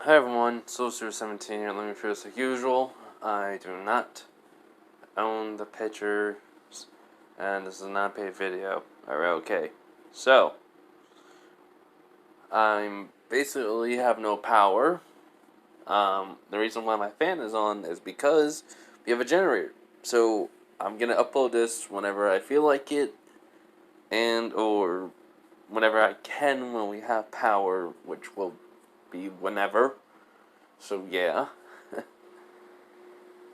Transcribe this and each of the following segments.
Hi everyone, Soldier17 here. Let me first, as usual, I do not own the pictures, and this is not a paid video. Alright, okay. So, I'm basically have no power. The reason why my fan is on is because we have a generator. So, I'm gonna upload this whenever I feel like it, or whenever I can when we have power, which will be whenever. So, yeah.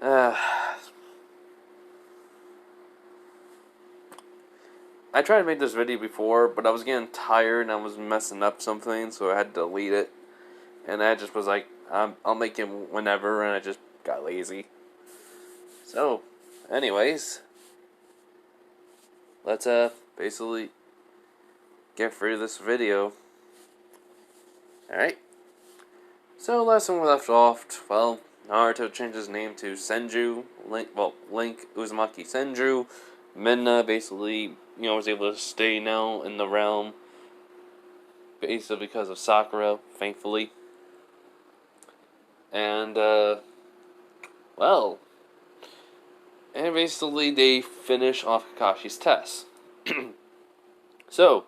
I tried to make this video before, but I was getting tired and I was messing up something, so I had to delete it. And I just was like, I'll make it whenever, and I just got lazy. So, anyways, let's basically get through this video. Alright. So, last time we left off, well, Naruto changed his name to Senju, Link Uzumaki Senju. Minna basically, was able to stay now in the realm, basically because of Sakura, thankfully. And, and basically they finish off Kakashi's test. So,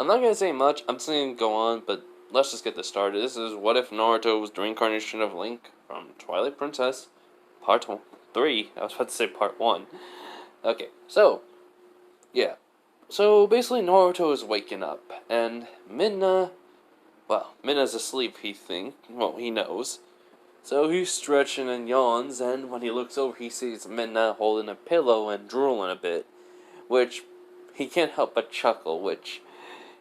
I'm not going to say much, I'm just going to go on, but let's just get this started. This is What If Naruto was the reincarnation of Link from Twilight Princess, Part 3. I was about to say Part 1. Okay, so, yeah. So, basically Naruto is waking up, and Minna's asleep, he knows. So he's stretching and yawns, and when he looks over, he sees Minna holding a pillow and drooling a bit, which he can't help but chuckle, which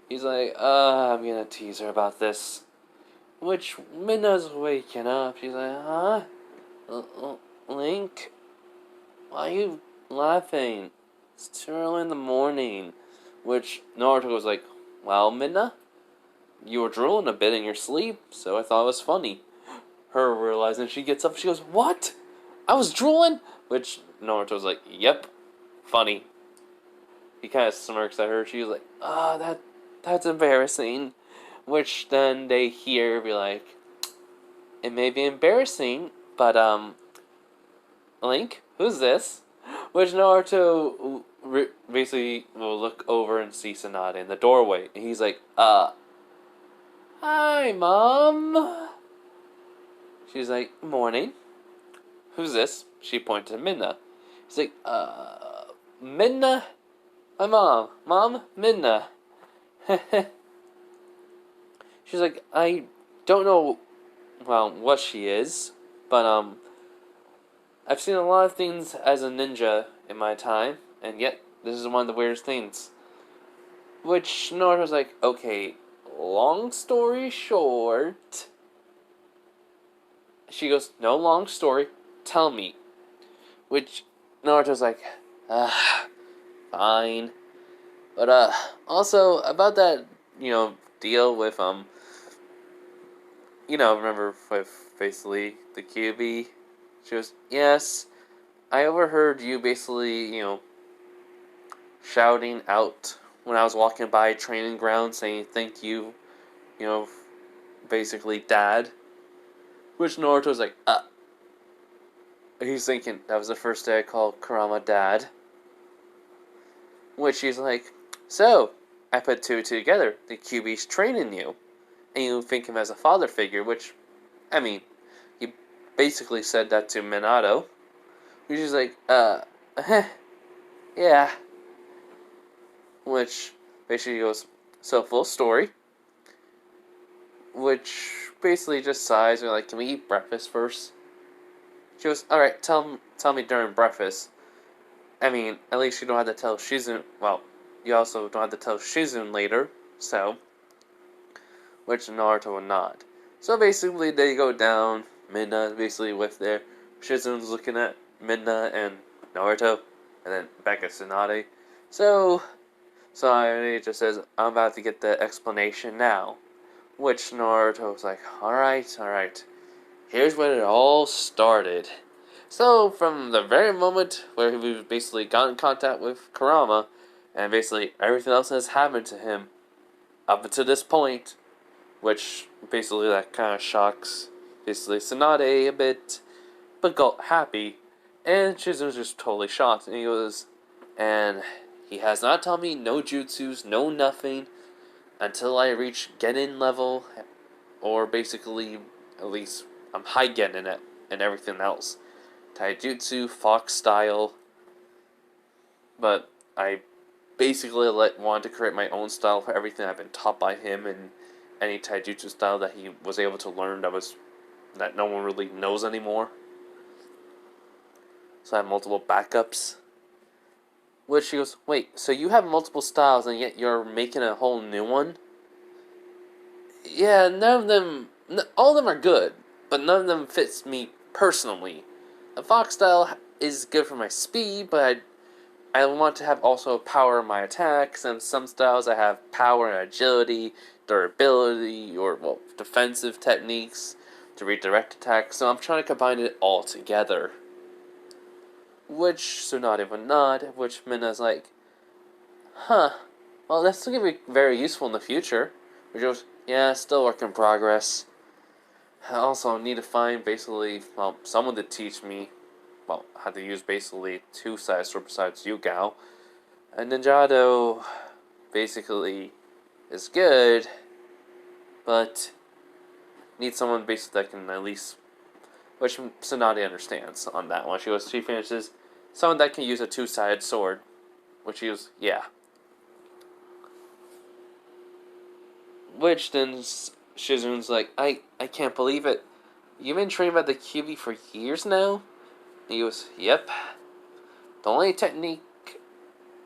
he's like, I'm gonna tease her about this. Which Minna's waking up, she's like, huh? Link? Why are you laughing? It's too early in the morning. Which Naruto was like, well, Minna, you were drooling a bit in your sleep, so I thought it was funny. Her realizing, she gets up, she goes, what? I was drooling? Which Naruto's like, yep, funny. He kind of smirks at her, she's like, that's embarrassing. Which then they hear, be like, it may be embarrassing, but, Link, who's this? Which Naruto basically will look over and see Sanada in the doorway. And he's like, hi, Mom. She's like, morning. Who's this? She pointed to Minna. He's like, Minna? My mom. Mom, Minna. She's like, I don't know, what she is, but, I've seen a lot of things as a ninja in my time, and yet, this is one of the weirdest things. Which Naruto's like, okay, long story short. She goes, no long story, tell me. Which Naruto's like, fine. But, also, about that, deal with, remember with basically the QB? She goes, yes, I overheard you basically, shouting out when I was walking by a training ground saying thank you, basically dad. Which Naruto's like, he's thinking, that was the first day I called Kurama dad. Which he's like, so, I put two and two together, the QB's training you. And you think him as a father figure, which, I mean, he basically said that to Minato. Which is like, yeah. Which basically goes, so full story. Which basically just sighs, we're like, can we eat breakfast first? She goes, alright, tell me during breakfast. I mean, at least you don't have to tell Shizune, you also don't have to tell Shizune later, so. Which Naruto will not. So basically, they go down, Minna basically with their, Shizune's looking at Minna and Naruto, and then back at Tsunade. So Tsunade just says, I'm about to get the explanation now. Which Naruto was like, alright. Here's where it all started. So, from the very moment where we basically got in contact with Kurama, and basically everything else that has happened to him, up until this point, which basically that kind of shocks basically Tsunade a bit, but got happy, and Shizu's just totally shocked, and he goes, and he has not taught me no jutsus, no nothing, until I reach Genin level, or basically, at least, I'm high Genin at, and everything else. Taijutsu, Fox style, but I basically wanted to create my own style for everything I've been taught by him, and any taijutsu style that he was able to learn that no one really knows anymore. So I have multiple backups. Which she goes, wait, so you have multiple styles and yet you're making a whole new one? Yeah, none of them, all of them are good, but none of them fits me personally. The Fox style is good for my speed, but I want to have also power in my attacks, and some styles I have power and agility, durability, or, well, defensive techniques to redirect attacks, so I'm trying to combine it all together. Which Tsunade would nod, which Mina's like, huh, well, that's going to be very useful in the future. Which goes, yeah, still work in progress. I also need to find basically, well, someone to teach me, well, how to use basically two side sword besides Yugao. And Ninjato basically is good, but needs someone basically that can at least, which Tsunade understands on that one. She finishes, someone that can use a two-sided sword, which he goes, yeah. Which then Shizun's like, I can't believe it. You've been training by the QB for years now? And he goes, yep. The only technique,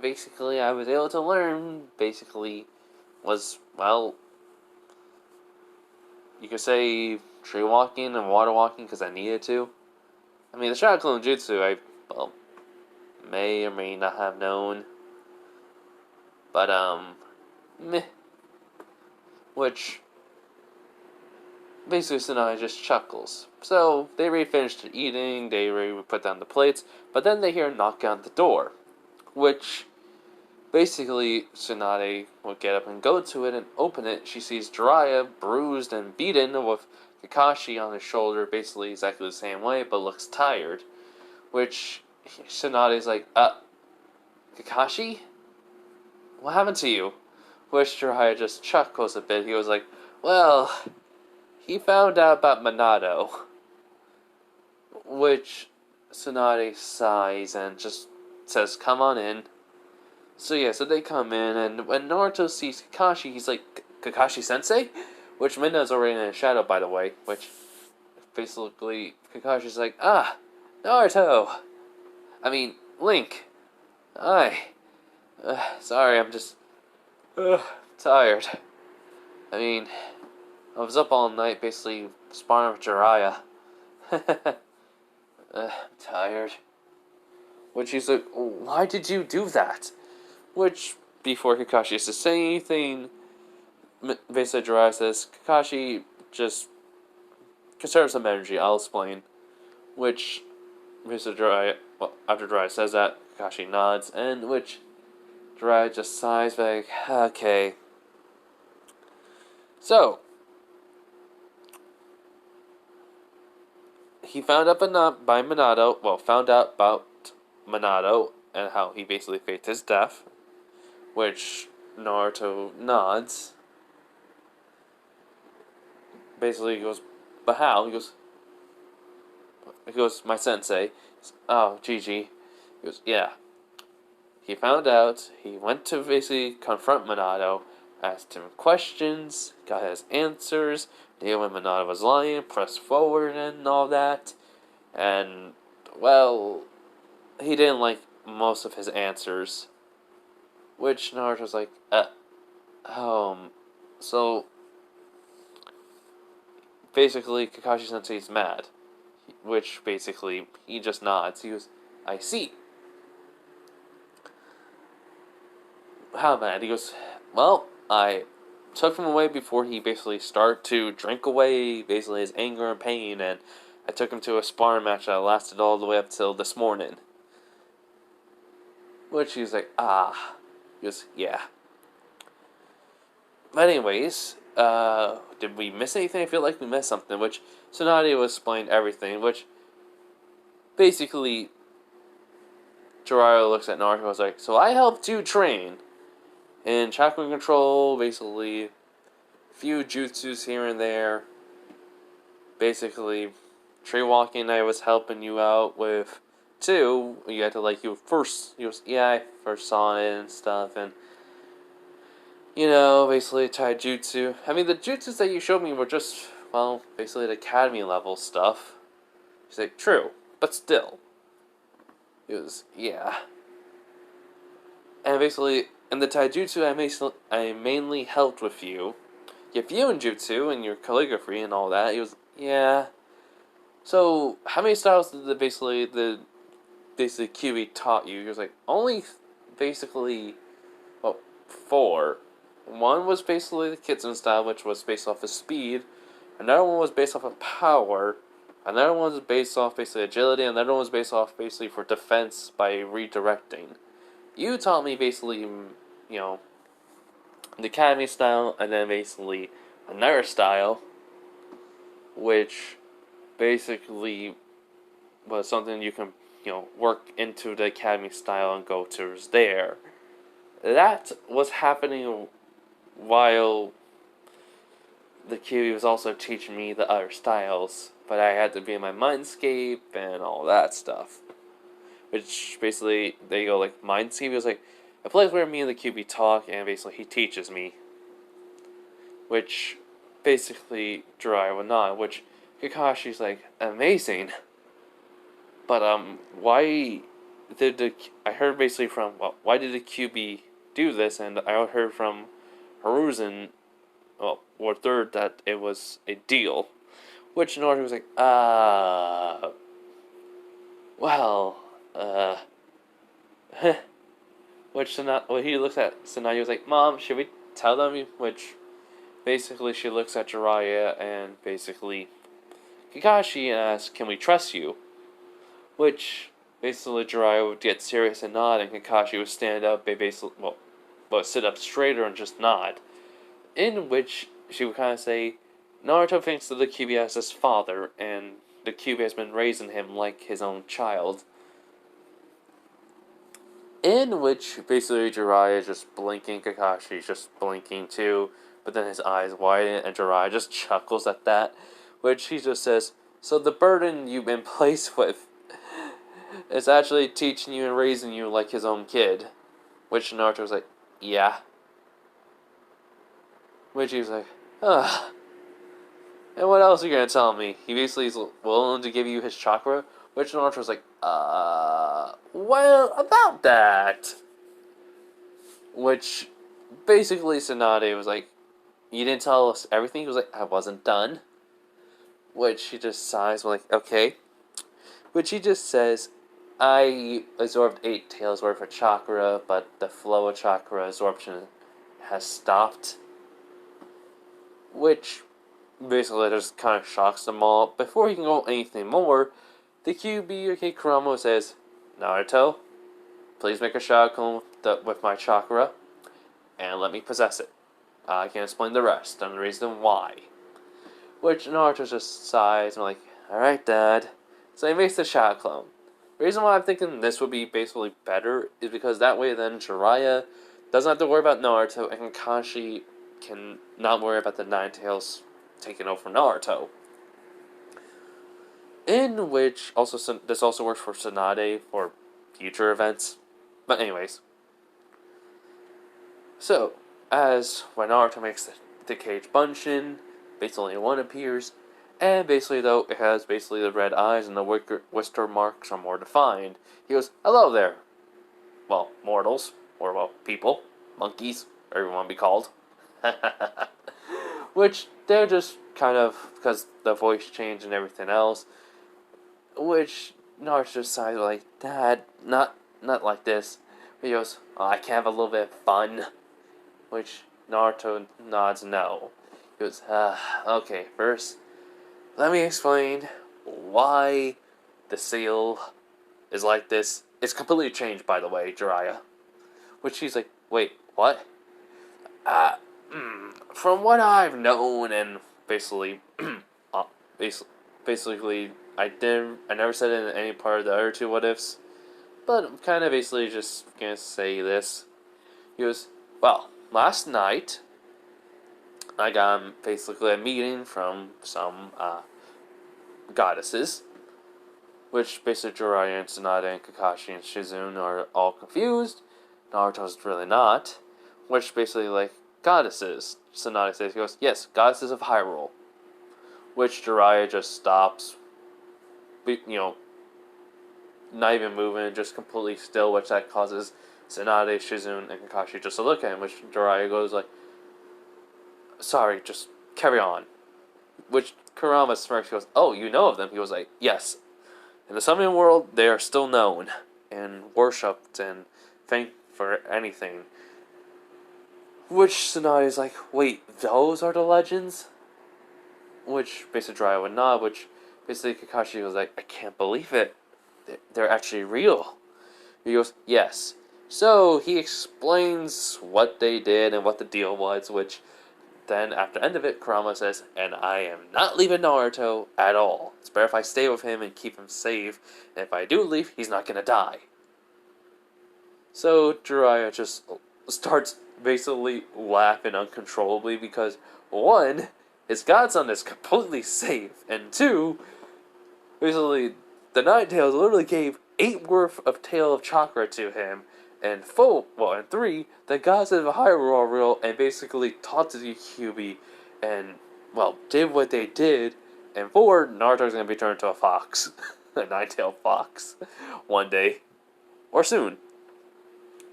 basically, I was able to learn, basically, was, well, you could say tree walking and water walking because I needed to. I mean, the Shadow Clone Jutsu, I, well, may or may not have known. But, meh. Which, basically, Tsunade just chuckles. So, they already finished eating, they already put down the plates, but then they hear a knock on the door. Which, basically, Tsunade will get up and go to it and open it. She sees Jiraiya bruised and beaten with Kakashi on his shoulder, basically exactly the same way, but looks tired. Which, Tsunade's like, Kakashi? What happened to you? Which Jiraiya just chuckles a bit. He was like, well, he found out about Minato. Which Tsunade sighs and just says, come on in. So yeah, so they come in, and when Naruto sees Kakashi, he's like, Kakashi-sensei? Which Mina's already in a shadow, by the way. Which, basically, Kakashi's like, Naruto! I mean, Link. Hi. Sorry, I'm just tired. I mean, I was up all night basically sparring with Jiraiya. I'm tired. Which he's like, why did you do that? Which, before Kakashi has to say anything, basically Jiraiya says, Kakashi, just conserve some energy, I'll explain. Which, basically Jiraiya, well, after Jiraiya says that, Kakashi nods, and which Jiraiya just sighs, like, okay. So, he found out about Minato, and how he basically faked his death, which Naruto nods. Basically, he goes, but how? He goes, my sensei. Oh, GG. He goes, yeah. He found out, he went to basically confront Minato, asked him questions, got his answers, knew when Minato was lying, pressed forward and all that, and, well, he didn't like most of his answers, which Naruto's like, so, basically, Kakashi-sensei's mad, which, basically, he just nods, he goes, I see. How mad? He goes, well, I took him away before he basically started to drink away basically his anger and pain, and I took him to a sparring match that lasted all the way up till this morning. Which he's like, He goes, yeah. But anyways, did we miss anything? I feel like we missed something, which Tsunade was explained everything, which basically Jiraiya looks at Naruto and was like, so I helped you train. In chakra control, basically, few jutsus here and there. Basically, tree walking I was helping you out with too. You had to I first saw it and stuff, and basically taijutsu. I mean, the jutsus that you showed me were just, well, basically the academy level stuff. She's like, true, but still. It was, yeah. And basically, in the taijutsu I mainly helped with you. Your Fusion Jutsu and your calligraphy and all that. He was, yeah. So, how many styles did the QB taught you? He was like, only basically, well, 4. One was basically the Kitsune style, which was based off of speed. Another one was based off of power. Another one was based off basically agility. Another one was based off basically for defense by redirecting. You taught me basically, the academy style, and then basically another style, which basically was something you can, work into the academy style and go towards there. That was happening while the QB was also teaching me the other styles, but I had to be in my mindscape and all that stuff. Which basically, they go like, mindscape was like a place where me and the QB talk, and basically he teaches me. Which basically Jiraiya would not, which Kakashi's like, amazing. But why did I heard basically from, well, why did the QB do this? And I heard from Hiruzen, well, or third, that it was a deal. Which Naruto was like, well, which when he looks at Tsunade, he was like, Mom, should we tell them? Which basically she looks at Jiraiya and basically Kakashi asks, can we trust you? Which basically Jiraiya would get serious and nod, and Kakashi would stand up and basically, well, sit up straighter and just nod. In which she would kind of say, Naruto thinks that the Kyuubi as his father, and the Kyuubi has been raising him like his own child. In which basically Jiraiya is just blinking, Kakashi's just blinking too, but then his eyes widen and Jiraiya just chuckles at that, which he just says, so the burden you've been placed with is actually teaching you and raising you like his own kid. Which Naruto was like, yeah. Which he was like, ugh. And what else are you gonna tell me? He basically is willing to give you his chakra, which Naruto was like, well, about that. Which, basically Tsunade was like, you didn't tell us everything? He was like, I wasn't done. Which he just sighs, like, okay. Which he just says, I absorbed 8 tails worth of chakra, but the flow of chakra absorption has stopped. Which basically just kind of shocks them all. Before he can go anything more, the QB Kuramo says, Naruto, please make a shackle with my chakra, and let me possess it. I can explain the rest and the reason why. Which Naruto just sighs and like, alright, Dad. So he makes the shadow clone. The reason why I'm thinking this would be basically better is because that way then Jiraiya doesn't have to worry about Naruto, and Kakashi can not worry about the Nine Tails taking over Naruto. In which, also this also works for Tsunade for future events. But anyways. So, as when Naruto makes the cage Bunshin, basically one appears, and basically though, it has basically the red eyes and the whisker marks are more defined. He goes, hello there. Well, mortals, or well, people, monkeys, whatever you want to be called. Which, they're just kind of, because the voice change and everything else, which Naruto just sighs like, Dad, not like this. He goes, oh, I can have a little bit of fun. Which Naruto nods no. He goes, okay, first, let me explain why the seal is like this. It's completely changed, by the way, Jiraiya. Which he's like, wait, what? from what I've known and basically, uh, basically, I never said it in any part of the other two what ifs, but I'm kind of basically just gonna say this. He goes, well, last night I got basically a meeting from some goddesses, which basically Jiraiya and Tsunade and Kakashi and Shizune are all confused. Naruto's really not, which basically like goddesses. Tsunade says, he goes, yes, goddesses of Hyrule, which Jiraiya just stops, not even moving, just completely still, which that causes Tsunade, Shizune, and Kakashi just to look at him, which Jiraiya goes like, sorry, just carry on. Which Kurama smirks, he goes, oh, you know of them? He goes like, yes. In the summoning world, they are still known, and worshipped, and thanked for anything. Which Tsunade is like, wait, those are the legends? Which basically Jiraiya would nod, which basically Kakashi was like, I can't believe it. They're actually real. He goes, yes. So he explains what they did and what the deal was, which then after the end of it, Kurama says, and I am not leaving Naruto at all. It's better if I stay with him and keep him safe, and if I do leave, he's not gonna die. So Jiraiya just starts basically laughing uncontrollably because, one, his godson is completely safe, and two, basically, the Nine Tails literally gave 8 worth of Tail of Chakra to him, and and 3, the gods of Hyrule are real, and basically taught to the Kyuubi, and, did what they did, and 4, Naruto's gonna be turned into a fox. A nine-tailed fox. One day. Or soon.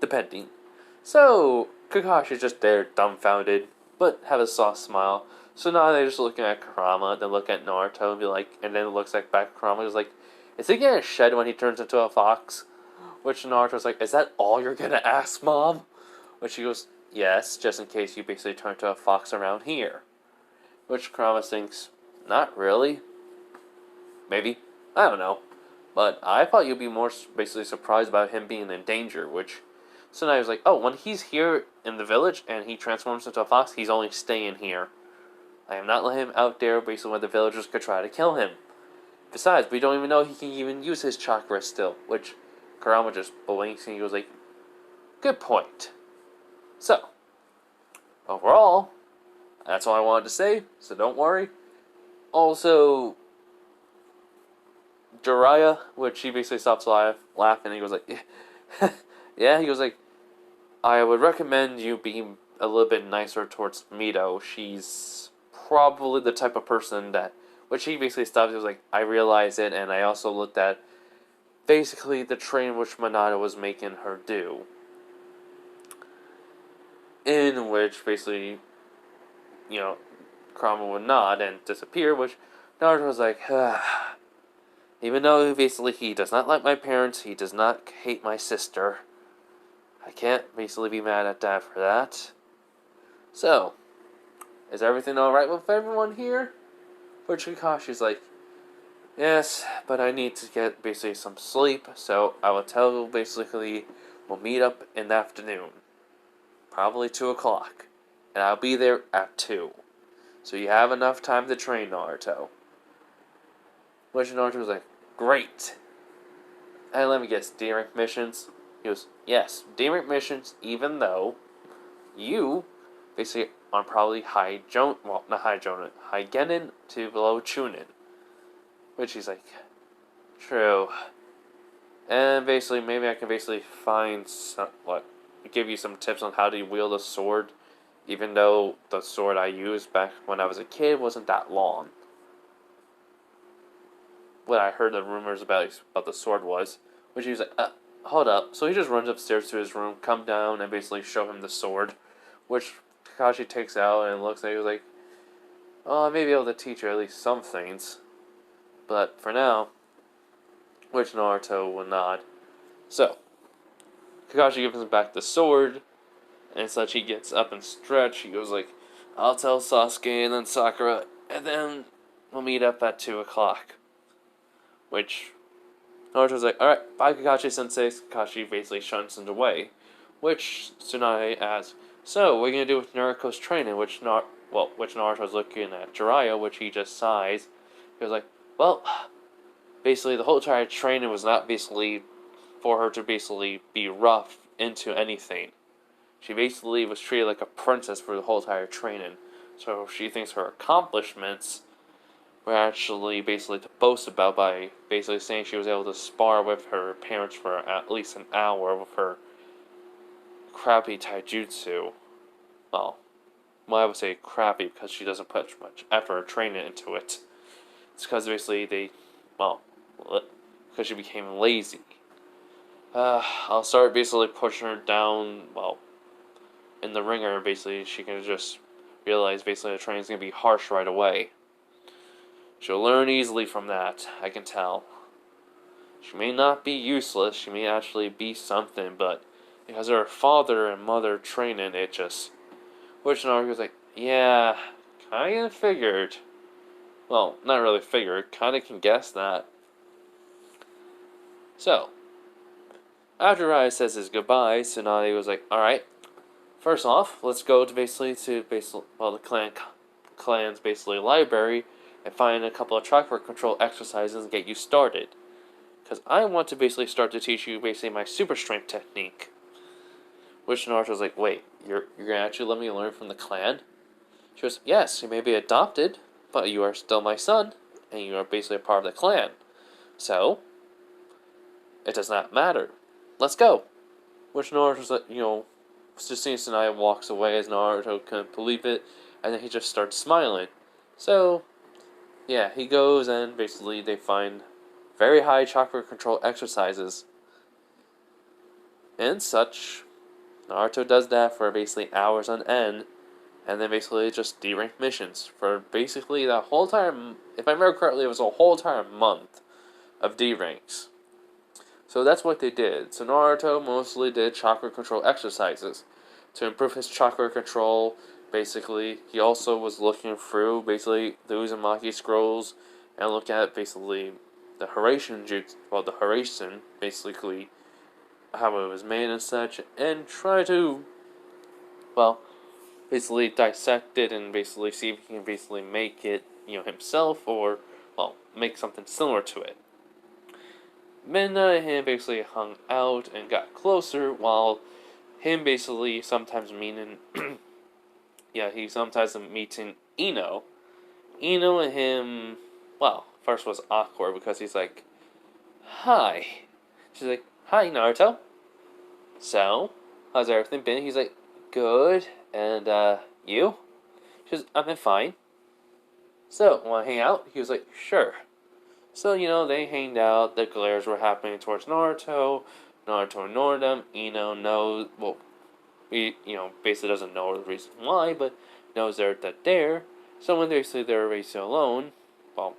Depending. So, Kakashi's just there, dumbfounded, but have a soft smile. So now they're just looking at Kurama, then look at Naruto, and be like, and then it looks like back at Kurama, is like, is he gonna shed when he turns into a fox? Which Naruto's like, is that all you're gonna ask, Mom? Which she goes, yes, just in case you basically turn into a fox around here. Which Kurama thinks, not really. Maybe. I don't know. But I thought you'd be more basically surprised about him being in danger, which... So now he was like, oh, when he's here in the village and he transforms into a fox, he's only staying here. I am not letting him out there basically when the villagers could try to kill him. Besides, we don't even know he can even use his chakra still, which Kurama just blinks and he goes like, good point. So, overall, that's all I wanted to say, so don't worry. Also, Jiraiya, which he basically stops laughing and he goes like, yeah, he goes like, I would recommend you being a little bit nicer towards Mito. She's probably the type of person that, which he basically stops, he was like, I realize it, and I also looked at basically the train which Minato was making her do. In which basically, Kurama would nod and disappear, which Naruto was like, even though basically he does not like my parents, he does not hate my sister. I can't basically be mad at Dad for that. So, is everything alright with everyone here? Which Kakashi's like, yes, but I need to get basically some sleep, so I will tell you basically we'll meet up in the afternoon. Probably 2 o'clock. And I'll be there at 2. So you have enough time to train, Naruto. Which Naruto was like, great. And let me guess, D-rank missions? He goes, yes, D-rank missions, even though you basically are probably high Genin to below Chunin. Which he's like, true. And basically, maybe I can basically find give you some tips on how to wield a sword, even though the sword I used back when I was a kid wasn't that long. What I heard the rumors about the sword was, which he was like, hold up. So he just runs upstairs to his room, come down, and basically show him the sword, which Kakashi takes out and looks at it. He was like, oh, I may be able to teach you at least some things. But for now, which Naruto will nod. So, Kakashi gives him back the sword, and such he gets up and stretch. He goes like, I'll tell Sasuke and then Sakura, and then we'll meet up at 2 o'clock. Which, Naruto's like, alright, bye Kakashi-sensei. Kakashi basically shuns him away. Which Tsunade asks, So, what are you gonna do with Naruto's training? Which Naruto's looking at Jiraiya, which he just sighs. He was like, well, basically the whole entire training was not basically for her to basically be rough into anything. She basically was treated like a princess for the whole entire training. So she thinks her accomplishments were actually basically to boast about by basically saying she was able to spar with her parents for at least an hour with her crappy taijutsu. Well, I would say crappy because she doesn't put much effort or training into it. It's because basically because she became lazy. I'll start basically pushing her down, in the ringer. Basically, she can just realize basically the training's gonna be harsh right away. She'll learn easily from that, I can tell. She may not be useless, she may actually be something, but because her father and mother training, it just... Which Naruto was like, yeah, kinda figured. Well, not really figured, kinda can guess that. So, after Raya says his goodbyes, Tsunade was like, alright, first off, let's go to the clan's basically library and find a couple of chakra control exercises and get you started. Because I want to basically start to teach you basically my super strength technique. Which Naruto's like, wait, you're gonna actually let me learn from the clan? She goes, yes, you may be adopted, but you are still my son, and you are basically a part of the clan. So, it does not matter. Let's go. Which Naruto's like, just seeing Tsunade walks away as Naruto couldn't believe it, and then he just starts smiling. So, yeah, he goes and basically they find very high chakra control exercises and such. Naruto does that for basically hours on end, and then basically just D-rank missions for basically the whole time. If I remember correctly, it was a whole entire month of D-ranks. So that's what they did. So Naruto mostly did chakra control exercises to improve his chakra control. Basically, he also was looking through basically the Uzumaki scrolls and look at basically the Hiraishin jutsu, the Hiraishin, basically how it was made and such, and try to, basically dissect it and basically see if he can basically make it, himself or, make something similar to it. Midna and him basically hung out and got closer, while him basically sometimes meeting, he sometimes meeting Ino. Ino and him, first was awkward because he's like, hi. She's like, hi, Naruto. So, how's everything been? He's like, good. And, you? She's, I've been fine. So, wanna hang out? He was like, sure. So, they hanged out, the glares were happening towards Naruto. Naruto ignored them. Ino knows, he, basically doesn't know the reason why, but knows they're there. So when basically they're basically alone,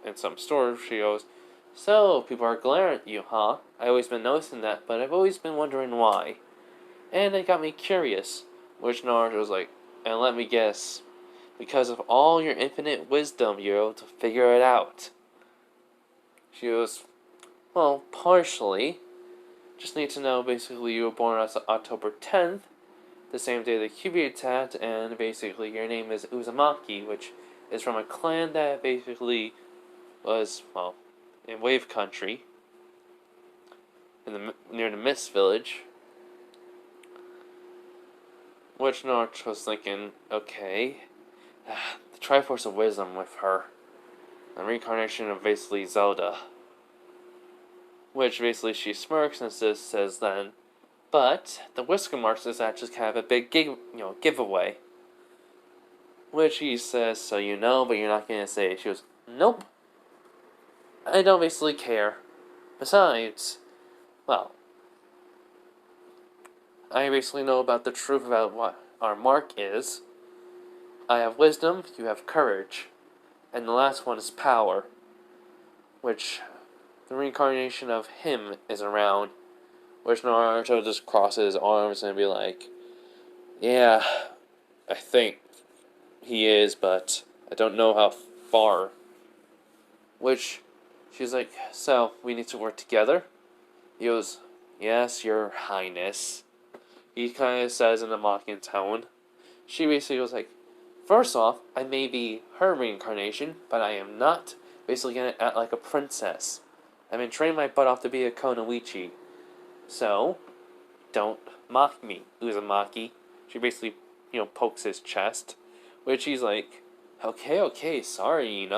in some store, she goes, so, people are glaring at you, huh? I've always been noticing that, but I've always been wondering why. And it got me curious. Which Naruto was like, and let me guess, because of all your infinite wisdom, you're able to figure it out. She goes, well, partially. Just need to know, basically, you were born on October 10th, the same day the Kyuubi attacked, and basically your name is Uzumaki, which is from a clan that basically was, in Wave Country, near the Mist Village. Which Naruto was thinking, okay, the Triforce of Wisdom with her, the reincarnation of basically Zelda. Which basically she smirks and says then, but the Whisker Marks is actually kind of a big giveaway. Which he says, so you know, but you're not going to say it. She goes, nope. I don't basically care. Besides, I basically know about the truth about what our mark is. I have wisdom, you have courage. And the last one is power. Which the reincarnation of him is around. Which Naruto just crosses his arms and be like, yeah, I think he is, but I don't know how far. Which she's like, so we need to work together? He goes, yes, your highness. He kind of says in a mocking tone. she basically was like, first off, I may be her reincarnation, but I am not basically gonna act like a princess. I've been training my butt off to be a Konoichi. So, don't mock me, Uzumaki. She basically, pokes his chest, which he's like, okay, sorry.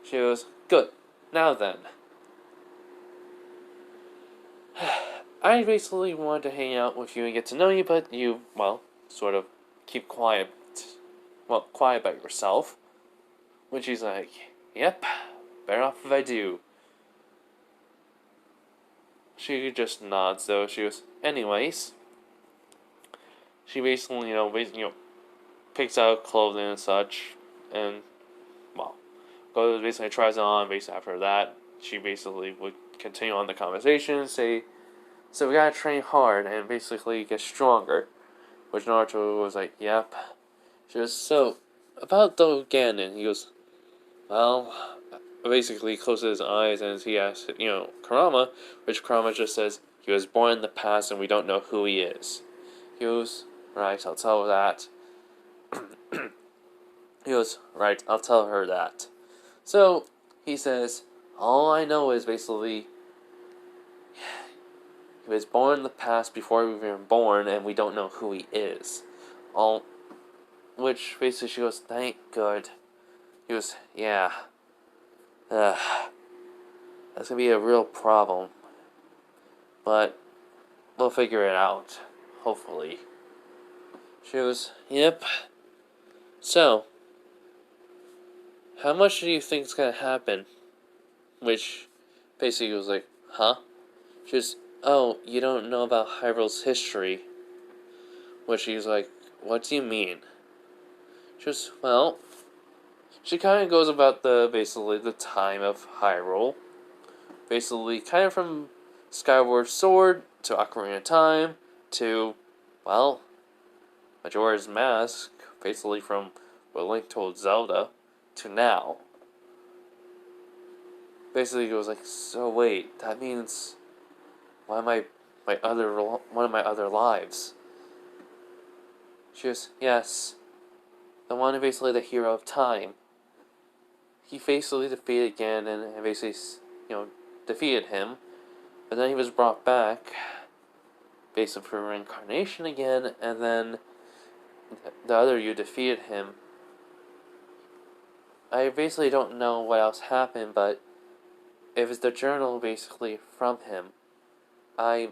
She goes, good, now then. I basically wanted to hang out with you and get to know you, but you, sort of keep quiet. Quiet about yourself. When she's like, yep, better off if I do. She just nods though. She goes, anyways. She basically, picks out clothing and such, and, goes, basically tries it on. Basically after that, she basically would continue on the conversation, say, so we gotta train hard and basically get stronger. Which Naruto was like, yep. She goes, so, about the Ganon, he goes, well, basically closes his eyes and he asks, Kurama, which Kurama just says, he was born in the past and we don't know who he is. He goes, right, I'll tell her that. He goes, right, I'll tell her that. So, he says, all I know is basically, he was born in the past before we were born and we don't know who he is. Which basically she goes, thank good. He goes, yeah. That's gonna be a real problem. But we'll figure it out. Hopefully. She goes, yep. So, how much do you think is gonna happen? Which basically was like, huh? She goes, oh, you don't know about Hyrule's history. Which he's like, what do you mean? She goes, well, she kind of goes about basically the time of Hyrule. Basically, kind of from Skyward Sword to Ocarina of Time to, Majora's Mask. Basically from A Link to Zelda to now. Basically, it was like, so wait, that means one of my other lives. She goes, yes, the one basically the hero of time. He basically defeated Ganon and basically, defeated him. But then he was brought back, basically for reincarnation again, and then the other you defeated him. I basically don't know what else happened, but it was the journal basically from him. I've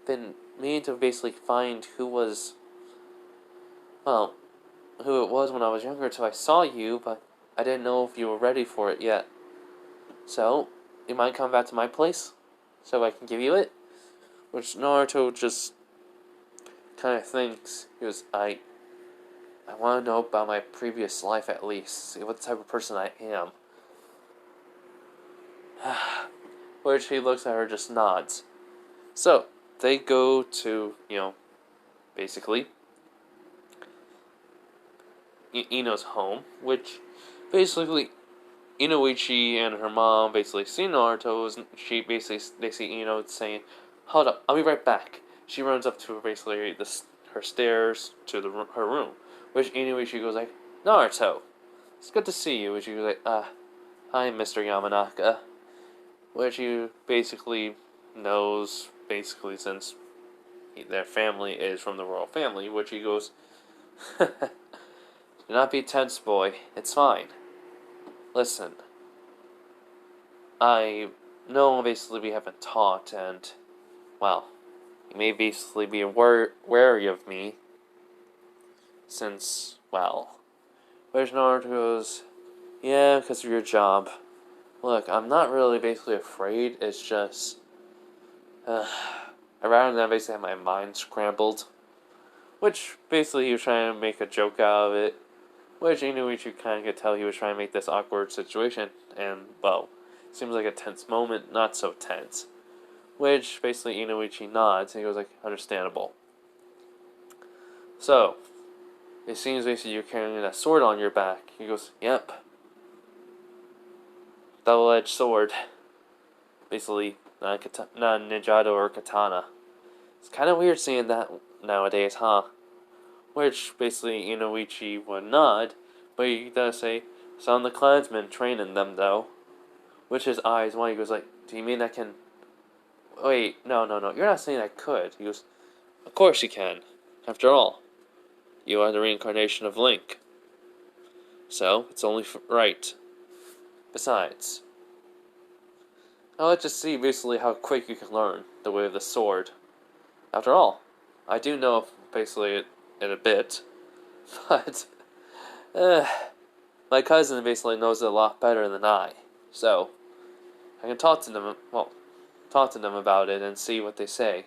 been meaning to basically find who it was when I was younger till I saw you, but I didn't know if you were ready for it yet. So, you mind coming back to my place so I can give you it? Which Naruto just kind of thinks. He goes, I want to know about my previous life at least. See what type of person I am. Which he looks at her, just nods. So, they go to, basically, Ino's home, which basically Inoichi and her mom basically see Naruto. They see Ino saying, "Hold up, I'll be right back." She runs up to basically her stairs to her room, which Inoichi goes like, "Naruto, it's good to see you." Which she goes like, "Hi, Mr. Yamanaka," which he basically knows since their family is from the royal family. Which he goes, "Do not be tense, boy. It's fine. Listen, I know basically we haven't talked, and, you may basically be wary of me, since, where's Naruto goes, yeah, because of your job. Look, I'm not really basically afraid, it's just, I'd rather than basically have my mind scrambled, which basically he was trying to make a joke out of it. Which Inuichi kind of could tell he was trying to make this awkward situation, and, seems like a tense moment, not so tense. Which, basically, Inuichi nods, and he goes like, understandable. So, it seems basically you're carrying a sword on your back. He goes, yep. Double-edged sword. Basically, not a ninjado or katana. It's kind of weird seeing that nowadays, huh? which basically Inoichi would nod, but he does say, "Some of the clansmen training them though," which his eyes wide. He goes like, "Do you mean I can?" Wait, no, no, no. You're not saying I could. He goes, "Of course you can. After all, you are the reincarnation of Link, so it's only right. Besides, I'll let you see basically how quick you can learn the way of the sword. After all, I do know basically it in a bit, but uh, my cousin basically knows it a lot better than I, so I can talk to them. Well, talk to them about it and see what they say."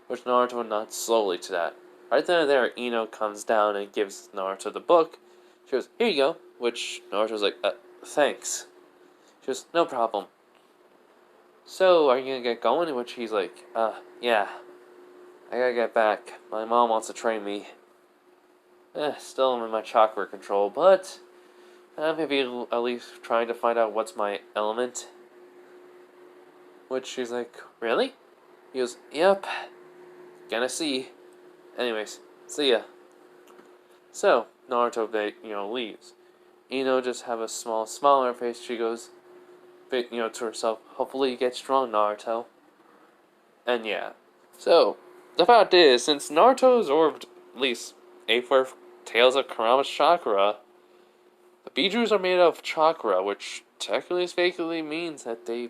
Which Naruto nods slowly to that. Right then and there, Ino comes down and gives Naruto the book. She goes, "Here you go." Which Naruto's like, "Thanks." She goes, "No problem. So, are you gonna get going?" Which he's like, yeah. I gotta get back. My mom wants to train me. Still I'm in my chakra control, but maybe at least trying to find out what's my element." Which she's like, "Really?" He goes, "Yep. Gonna see. Anyways, see ya." So, Naruto, leaves. Ino just have a small smile on her face. She goes, to herself, "Hopefully you get strong, Naruto." And yeah. So, the fact is, since Naruto absorbed at least 8 tails of Kurama's chakra, the Bijus are made of chakra, which technically speaking means that they,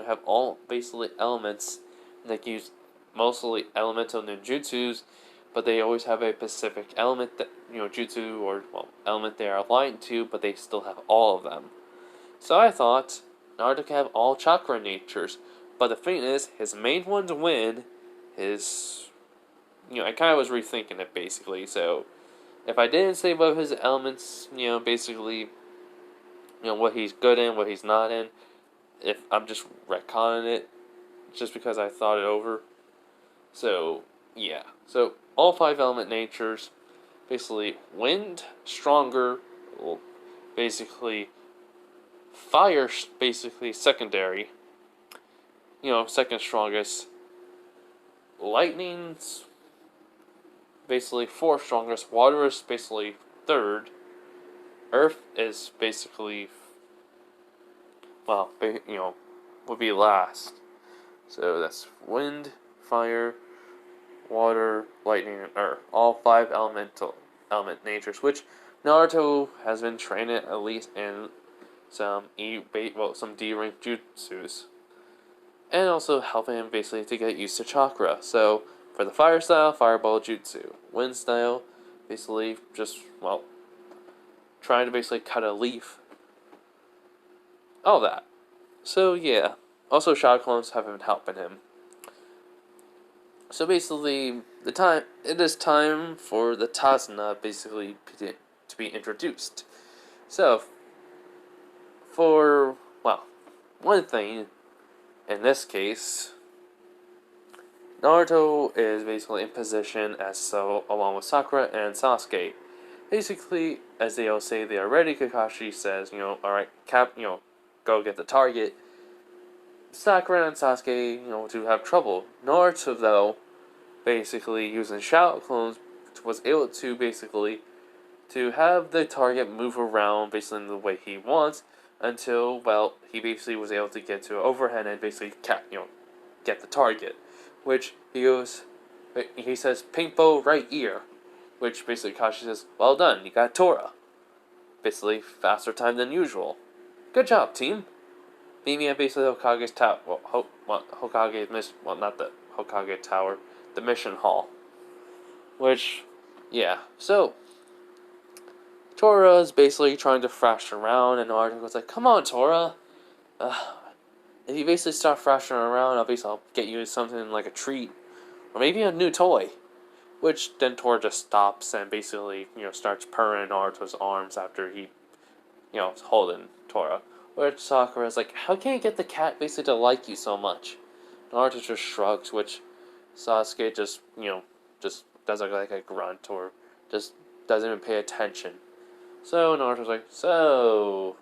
have all basically elements that use mostly elemental ninjutsus, but they always have a specific element that, jutsu or, element they are aligned to, but they still have all of them. So I thought Naruto can have all chakra natures, but the thing is, his main one to win is, I kind of was rethinking it basically, so if I didn't say what his elements, basically, what he's good in, what he's not in, if I'm just retconning it, just because I thought it over. So, yeah. So, all 5 element natures, basically, wind, stronger, well, basically, fire, basically, secondary, second strongest, lightning's basically 4th strongest, water is basically 3rd, earth is basically, would be last. So that's wind, fire, water, lightning, and earth. All 5 element natures, which Naruto has been trained at least in some some D rank jutsus. And also helping him basically to get used to chakra. So for the fire style, fireball jutsu. Wind style, basically just trying to basically cut a leaf. All that. So yeah. Also shadow clones have been helping him. So basically, it is time for the Tazna basically to be introduced. So, for, one thing, in this case, Naruto is basically in position along with Sakura and Sasuke. Basically, as they all say they are ready, Kakashi says, alright, go get the target. Sakura and Sasuke, do have trouble. Naruto, though, basically using shadow clones, was able to basically to have the target move around basically in the way he wants until he basically was able to get to an overhead and basically get the target, which he says paintball right ear, which basically Kashi says, "Well done, you got Tora." Basically faster time than usual. Good job, team. Meet me at basically Hokage's tower. Hokage's mission. Well, not the Hokage tower. The mission hall. Which, yeah. So, Tora is basically trying to thrash around, and Naruto goes like, "Come on, Tora. If you basically start thrashing around, I'll get you something like a treat. Or maybe a new toy." Which then Tora just stops and basically, starts purring Naruto's arms after he, is holding Tora. Which Sakura's like, "How can you get the cat basically to like you so much?" Naruto just shrugs, which Sasuke just does like a grunt or just doesn't even pay attention. So Naruto's like, "So,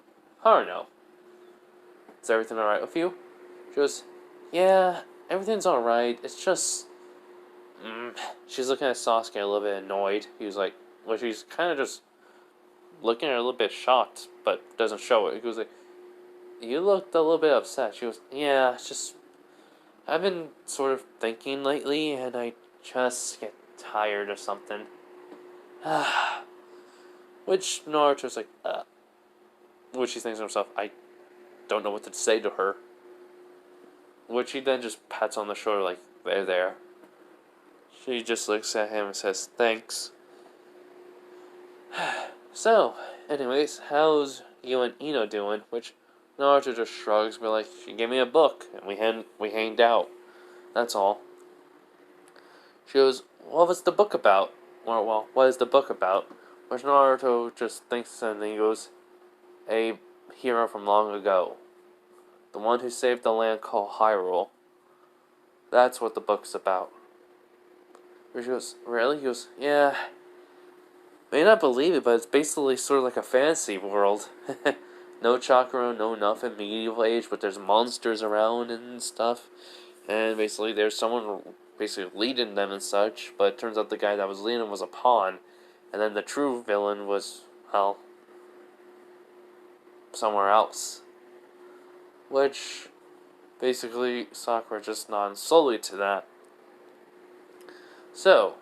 Haruno, is everything alright with you?" She goes, "Yeah, everything's alright. It's just, She's looking at Sasuke a little bit annoyed. He was like, well, she's kind of just looking at her a little bit shocked, but doesn't show it. He goes like, you looked a little bit upset. She goes, yeah, it's just, I've been sort of thinking lately, and I just get tired of something. Which Naruto's like, which he thinks to himself, I don't know what to say to her. Which he then just pats on the shoulder like, there. She just looks at him and says, thanks. So, anyways, how's you and Ino doing? Which Naruto just shrugs, but like, she gave me a book, and we hanged out. That's all. She goes, what was the book about? Well, what is the book about? Which Naruto just thinks, and then he goes, a hero from long ago. The one who saved the land called Hyrule. That's what the book's about. She goes, really? He goes, yeah. May not believe it, but it's basically sort of like a fantasy world. No chakra, no nothing, medieval age, but there's monsters around and stuff. And basically there's someone basically leading them and such, but it turns out the guy that was leading them was a pawn. And then the true villain was, well, somewhere else. Which, basically, Sakura just nods slowly to that. So,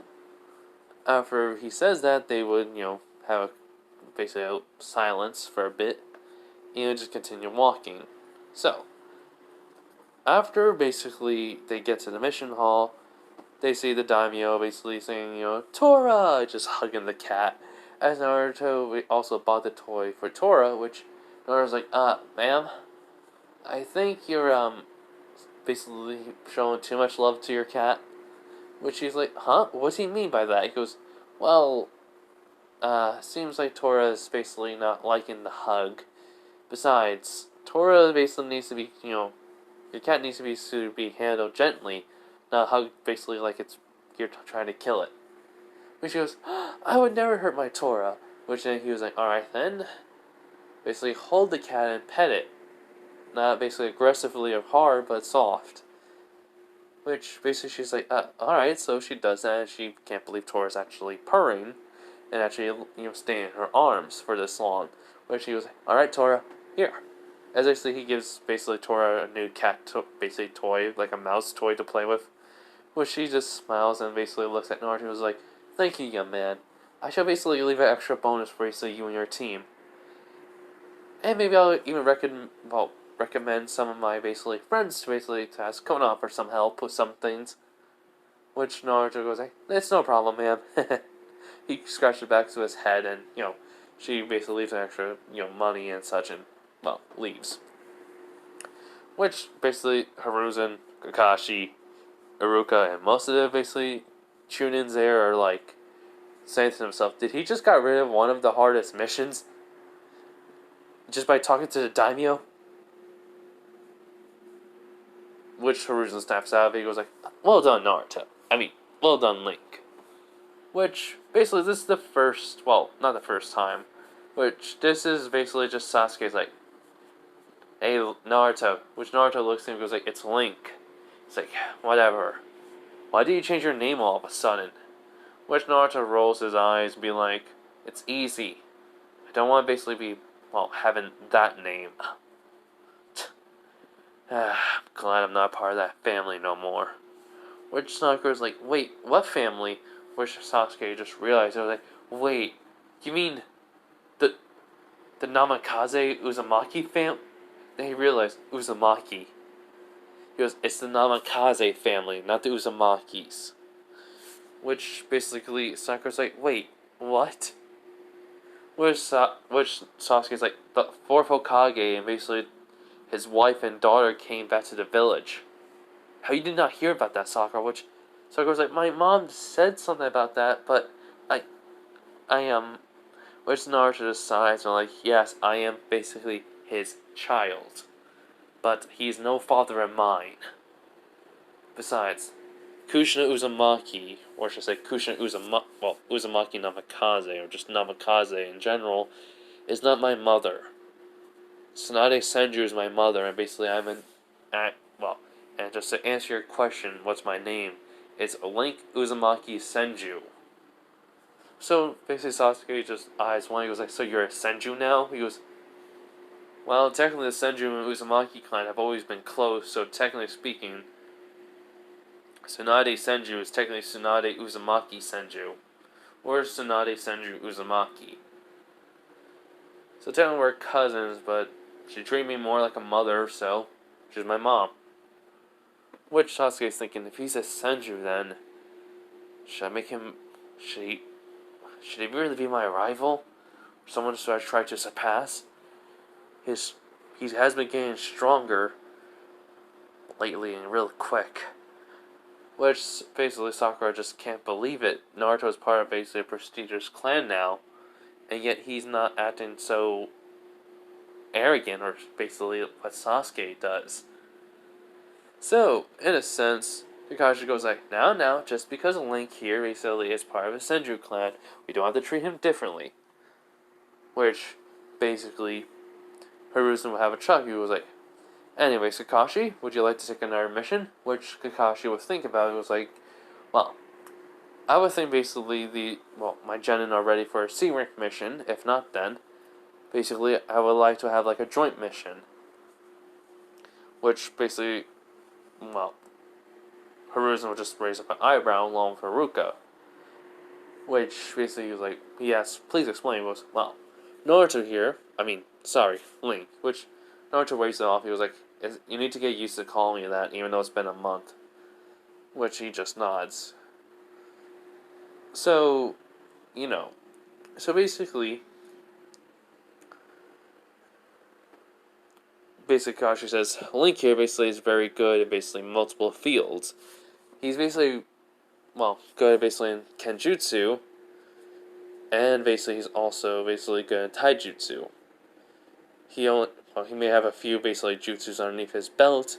after he says that, they would, have basically a silence for a bit, and just continue walking. So, after basically they get to the mission hall, they see the daimyo basically saying, Tora, just hugging the cat. As Naruto also bought the toy for Tora, which Naruto's like, ma'am, I think you're, basically showing too much love to your cat. Which he's like, huh? What does he mean by that? He goes, well, seems like Tora is basically not liking the hug. Besides, Tora basically needs to be, your cat needs to be handled gently, not hugged basically like you're trying to kill it. Which he goes, I would never hurt my Tora. Which then he was like, alright then. Basically hold the cat and pet it. Not basically aggressively or hard, but soft. Which basically she's like, alright, so she does that, and she can't believe Tora's actually purring, and actually, staying in her arms for this long. Which she was like, alright, Tora, here. As basically he gives basically Tora a new cat basically toy, like a mouse toy to play with. Which she just smiles and basically looks at Naruto and was like, thank you, young man. I shall basically leave an extra bonus for basically you and your team. And maybe I'll even recommend some of my basically friends to ask Konoha for some help with some things. Which Naruto goes like, it's no problem, ma'am. He scratches back to his head and, she basically leaves an extra, money and such and, leaves. Which basically Hiruzen, Kakashi, Iruka, and most of the basically Chunins there are like saying to themselves, did he just got rid of one of the hardest missions? Just by talking to the daimyo? Which Hiruzen snaps out of it. He goes like, well done, Naruto. Well done, Link. Which, basically, this is the first, well, not the first time, which this is basically just Sasuke's like, hey, Naruto. Which Naruto looks at him and goes like, it's Link. It's like, whatever. Why did you change your name all of a sudden? Which Naruto rolls his eyes and be like, it's easy. I don't want to basically be, having that name. I'm glad I'm not part of that family no more. Which Sakura's like, wait, what family? Which Sasuke just realized, I was like, wait, you mean the Namikaze Uzumaki fam? Then he realized, Uzumaki. He goes, it's the Namikaze family, not the Uzumakis. Which basically Sakura's like, wait, what? Which Sasuke's like, the fourth Hokage and basically his wife and daughter came back to the village. How you did not hear about that, Sakura? Which Sakura's like, my mom said something about that, but I am. Which Naruto decides, and like, yes, I am basically his child, but he's no father of mine. Besides, Kushina Uzumaki, or should I say Uzumaki Namikaze, or just Namikaze in general, is not my mother. Tsunade Senju is my mother, and basically and just to answer your question, what's my name? It's Link Uzumaki Senju. So basically, Sasuke just eyes one. He goes like, "So you're a Senju now?" He goes, "Well, technically, the Senju and Uzumaki clan have always been close. So technically speaking, Tsunade Senju is technically Tsunade Uzumaki Senju, or Tsunade Senju Uzumaki. So technically, we're cousins, but she treated me more like a mother, so she's my mom." Which Sasuke's thinking, if he's a Senju, then should I make him? Should he really be my rival? Someone should I try to surpass? He has been getting stronger lately and real quick. Which basically Sakura just can't believe it. Naruto is part of basically a prestigious clan now, and yet he's not acting so arrogant, or basically what Sasuke does. So, in a sense, Kakashi goes like, now, just because Link here basically is part of a Senju clan, we don't have to treat him differently. Which, basically, Hiruzen will have a chuck. He was like, "Anyways, Kakashi, would you like to take another mission?" Which Kakashi would think about. He was like, "Well, I would think basically my genin are ready for a C rank mission. If not, then basically I would like to have like a joint mission." Which basically, Hiruzen would just raise up an eyebrow along with Haruka. Which basically he was like, he asked, "Please explain." He goes, "Well, Naruto here, Link." Which Naruto waves it off. He was like, "You need to get used to calling me that, even though it's been a month." Which he just nods. So, so basically Kashi says, Link here basically is very good in basically multiple fields. He's basically, good basically in Kenjutsu, and basically he's also basically good in Taijutsu. He may have a few basically jutsus underneath his belt,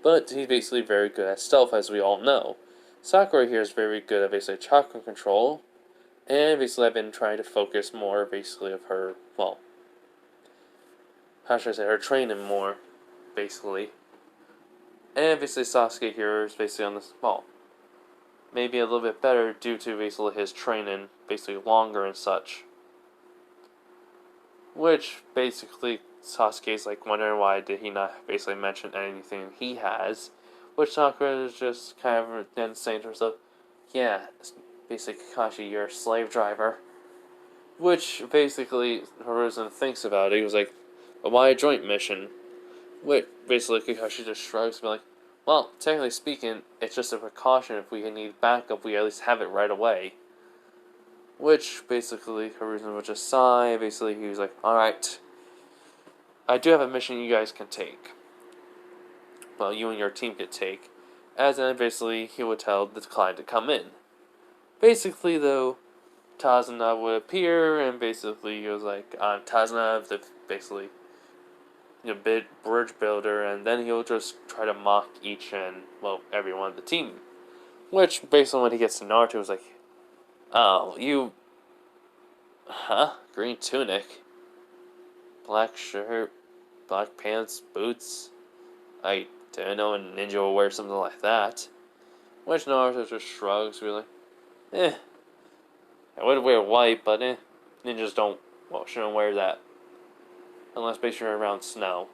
but he's basically very good at stealth, as we all know. Sakura here is very good at basically chakra control, and basically I've been trying to focus more basically of her, how should I say, her training more, basically. And basically Sasuke here is basically on this, maybe a little bit better due to basically his training, basically longer and such. Which basically Sasuke's like wondering why did he not basically mention anything he has. Which Sakura is just kind of then saying to herself, "Yeah, basically Kakashi, you're a slave driver." Which basically Hiruzen thinks about it. He was like, "But why a joint mission?" Which basically Kakashi just shrugs and be like, "Well, technically speaking, it's just a precaution. If we need backup, we at least have it right away." Which basically Hiruzen would just sigh. Basically, he was like, "Alright, I do have a mission you guys can take. Well, you and your team could take." As then basically he would tell the client to come in. Basically, though, Tazana would appear, and basically he was like, "I'm Tazana, the basically bridge builder," and then he'll just try to mock each and everyone of the team. Which, based on when he gets to Naruto, was like, "Oh, you, green tunic, black shirt, black pants, boots. I didn't know a ninja would wear something like that." Which Naruto just shrugs, really. I would wear white, but ninjas shouldn't wear that. Unless basically around snow.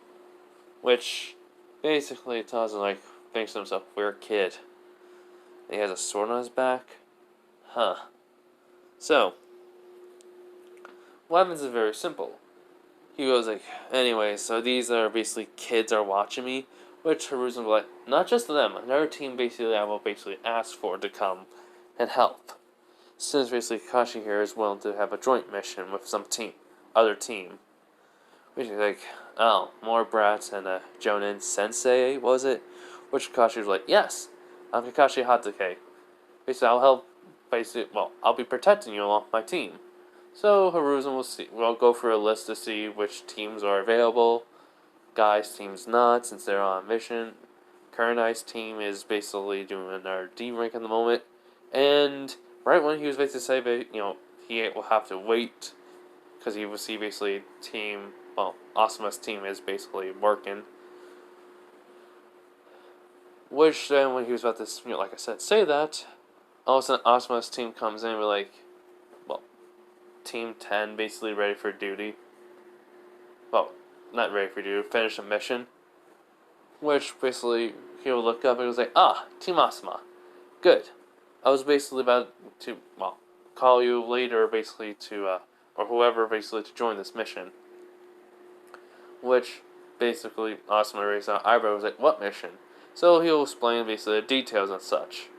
Which, basically, Taza, thinks to himself, we're a kid. And he has a sword on his back? Huh. So, what happens is very simple. He goes like, "Anyway, so these are basically kids are watching me," which Hiruzen will like, "Not just them, another team basically I will basically ask for to come and help." Since basically Kakashi here is willing to have a joint mission with some other team. Which is like, "Oh, more brats and a Jonin Sensei, was it?" Which Kakashi was like, "Yes, I'm Kakashi Hatake. Basically, I'll help, I'll be protecting you along my team." So Hiruzen will go through a list to see which teams are available. Guy's team's not, since they're on a mission. Kurenai's team is basically doing their D rank at the moment. And right when he was basically saying, he will have to wait, because he will see basically Asuma's team is basically working. Which then, when he was about to, like I said, say that, all of a sudden Asuma's team comes in. We're like, well, Team 10 basically ready for duty. Well, not ready for duty, finish a mission. Which basically, he would look up and he was like, Team Asuma. Good. I was basically about to, well, call you later basically to, or whoever basically to join this mission. Which, basically, Asuma raised an eyebrow, was like, what mission? So he'll explain basically the details and such.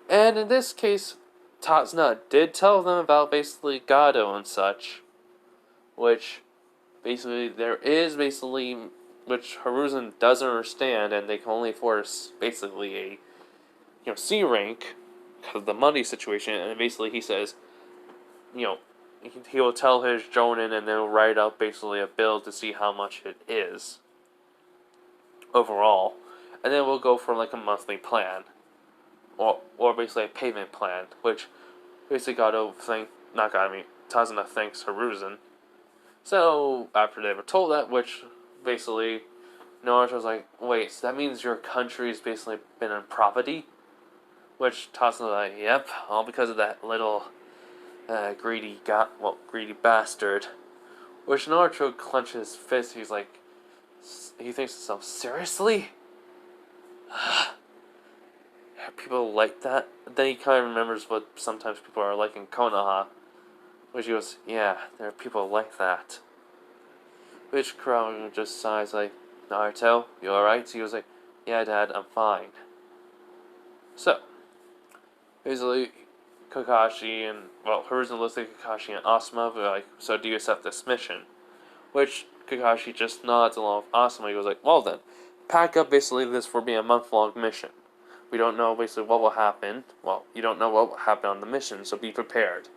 And in this case, Tatsuna did tell them about basically Gado and such. Which, basically, there is basically, which Hiruzen doesn't understand, and they can only force basically a, C rank, because of the money situation, and basically he says, he will tell his jonin and they'll write up basically a bill to see how much it is overall, and then we'll go for like a monthly plan, or basically a payment plan, which basically Tazuna thanks Hiruzen. So after they were told that, which basically Naruto was like, wait, so that means your country's basically been in property? Which Tazuna was like, yep, all because of that little greedy bastard. Which Naruto clenches his fist. He's like, he thinks to himself, seriously? People like that? Then he kind of remembers what sometimes people are like in Konoha. Which he goes, yeah, there are people like that. Which Kurama just sighs like, Naruto, you alright? So he was like, yeah, Dad, I'm fine. So, basically, Kakashi and, Hiruzen looks at Kakashi and Asuma, but like, so do you accept this mission? Which Kakashi just nods along with Asuma. He goes like, well then, pack up basically this will be a month-long mission. We don't know basically what will happen. Well, you don't know what will happen on the mission, so be prepared.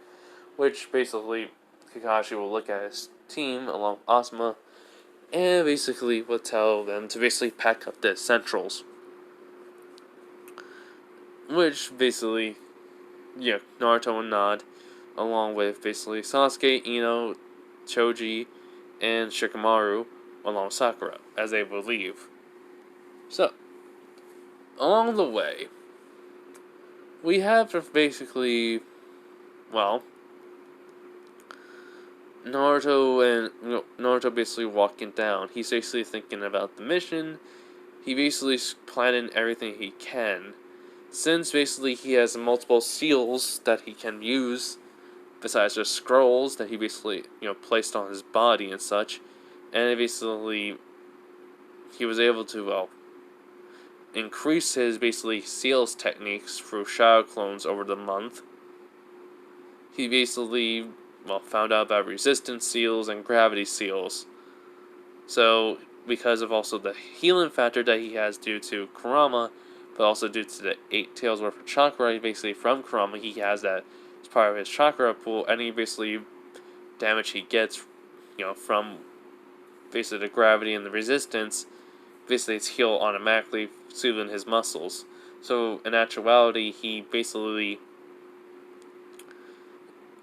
Which basically, Kakashi will look at his team along with Asuma, and basically will tell them to basically pack up the essentials. Which basically, Naruto will nod, along with basically Sasuke, Ino, Choji, and Shikamaru, along with Sakura, as they will leave. So, along the way, we have basically, Naruto basically walking down. He's basically thinking about the mission. He basically planning everything he can. Since basically he has multiple seals that he can use, besides just scrolls that he basically, placed on his body and such. And basically, he was able to, increase his basically seals techniques through shadow clones over the month. He basically, found out about resistance seals and gravity seals. So, because of also the healing factor that he has due to Kurama, but also due to the 8 tails worth of chakra, basically from Kurama, he has that as part of his chakra pool. Any basically damage he gets, from basically the gravity and the resistance, basically it's healed automatically, soothing his muscles. So, in actuality, he basically,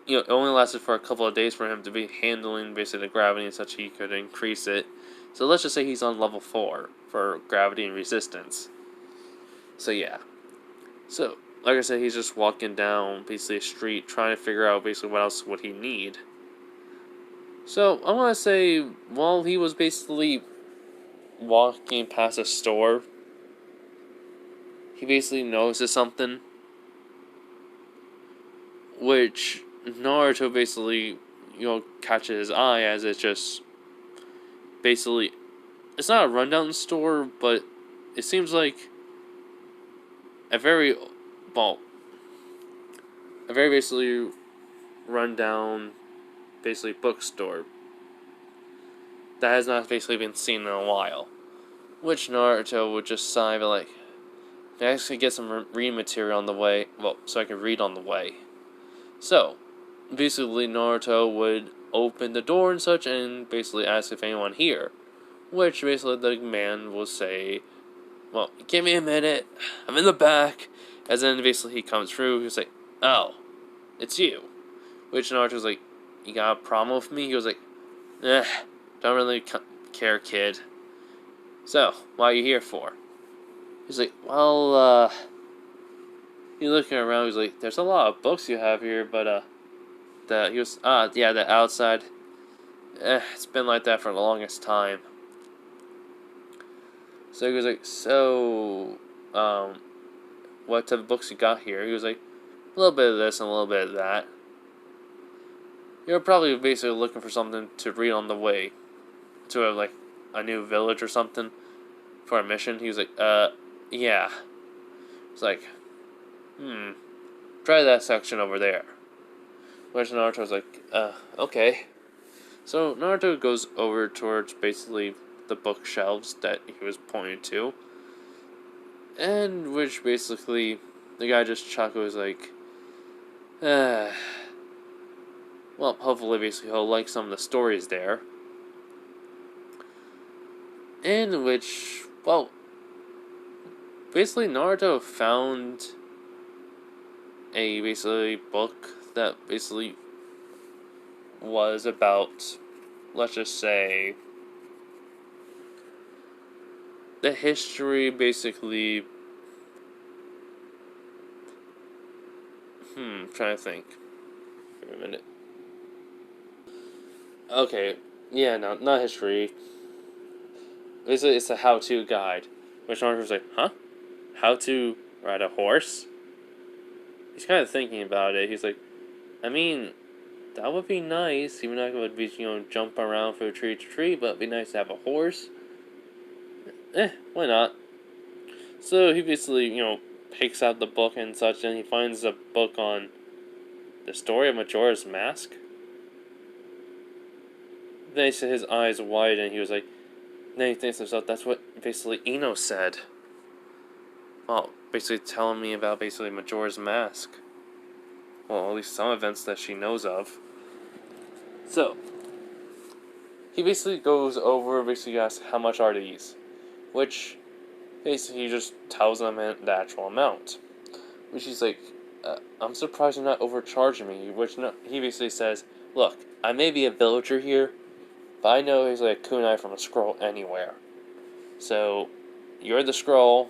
it only lasted for a couple of days for him to be handling basically the gravity and such he could increase it. So let's just say he's on level 4 for gravity and resistance. So yeah. So, like I said, he's just walking down basically a street trying to figure out basically what else would he need. So, I want to say, while he was basically walking past a store, he basically notices something, which Naruto basically, catches his eye as it's just basically, it's not a rundown store, but it seems like a very basically rundown, basically bookstore that has not basically been seen in a while. Which Naruto would just sigh, but like, I actually get some reading material on the way, so I can read on the way. So, basically Naruto would open the door and such and basically ask if anyone here. Which basically the man will say, give me a minute, I'm in the back. As then basically he comes through, he's like, oh, it's you. Which Naruto's like, you got a problem with me? He was like, don't really care, kid. So, what are you here for? He's like, well, he's looking around. He's like, there's a lot of books you have here, but yeah, the outside. It's been like that for the longest time. So he was like, so, what type of books you got here? He was like, a little bit of this and a little bit of that. You're probably basically looking for something to read on the way to a new village or something for a mission. He was like, yeah. It's like, try that section over there. Which Naruto was like, okay. So Naruto goes over towards basically the bookshelves that he was pointing to. And which basically, the guy just chuckles like, well, hopefully basically he'll like some of the stories there. In which, well, basically Naruto found a basically book that basically was about, let's just say, the history basically. Trying to think. Give me a minute. Okay, yeah, no, not history. Basically, it's a how-to guide. Which Naruto was like, huh? How to ride a horse? He's kind of thinking about it. He's like, I mean, that would be nice. Even though I would be, jump around from tree to tree, but it'd be nice to have a horse. Why not? So he basically, picks out the book and such, and he finds a book on the story of Majora's Mask. Then he said his eyes wide, and he was like, then he thinks to himself, that's what basically Ino said. Well, basically telling me about basically Majora's Mask. Well, at least some events that she knows of. So, he basically goes over, basically asks, how much are these? Which, basically, he just tells them the actual amount. Which he's like, I'm surprised you're not overcharging me. Which he basically says, look, I may be a villager here, but I know he's like a kunai from a scroll anywhere. So, you're the scroll,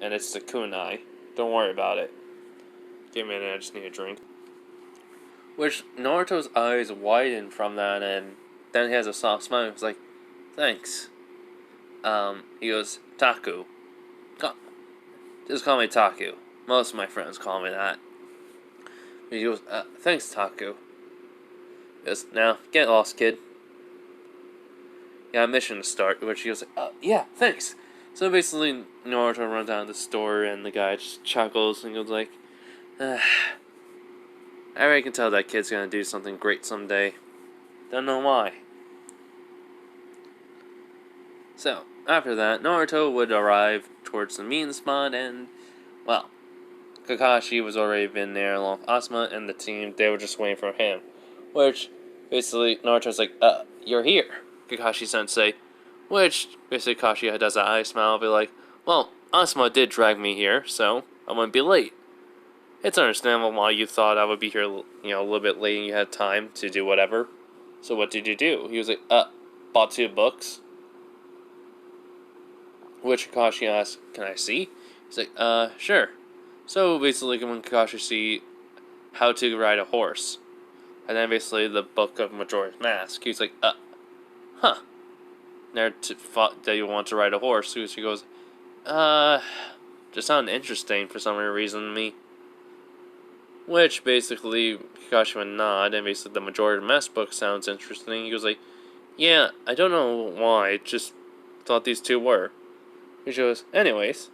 and it's the kunai. Don't worry about it. Give me a minute, I just need a drink. Which, Naruto's eyes widen from that, and then he has a soft smile. He's like, thanks. He goes, Taku. Just call me Taku. Most of my friends call me that. He goes, thanks, Taku. He goes, now, get lost, kid. Got a mission to start, which he goes, yeah, thanks. So basically, Naruto runs out of the store, and the guy just chuckles and goes like, I already can tell that kid's gonna do something great someday. Don't know why. So, after that, Naruto would arrive towards the meeting spot, and, well, Kakashi was already been there along with Asuma and the team. They were just waiting for him. Which, basically, Naruto's like, you're here, Kakashi-sensei. Which, basically, Kakashi does an eye smile, be like, well, Asuma did drag me here, so I wouldn't be late. It's understandable why you thought I would be here, a little bit late and you had time to do whatever. So what did you do? He was like, bought 2 books. Which Kakashi asked, can I see? He's like, sure. So basically, when Kakashi see how to ride a horse, and then basically the book of Majora's Mask, he's like, huh. There thought that you want to ride a horse. So she goes, just sounded interesting for some reason to me. Which basically Kakashi would nod, and basically the Majora's Mask book sounds interesting. He goes like, yeah, I don't know why, I just thought these 2 were. He goes, anyways,